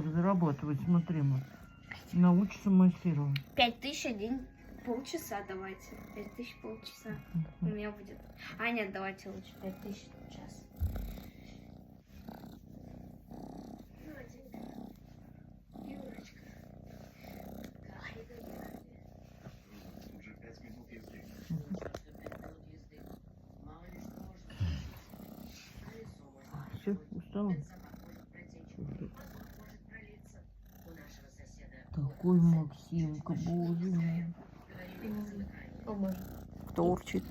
Зарабатывать, смотри, мы. Научится массировать. 5001 полчаса давайте. 5000 полчаса. У меня будет. А нет, давайте лучше 5000 час. Все, устала? Такой Максимка, боже мой. О, боже. Торчит.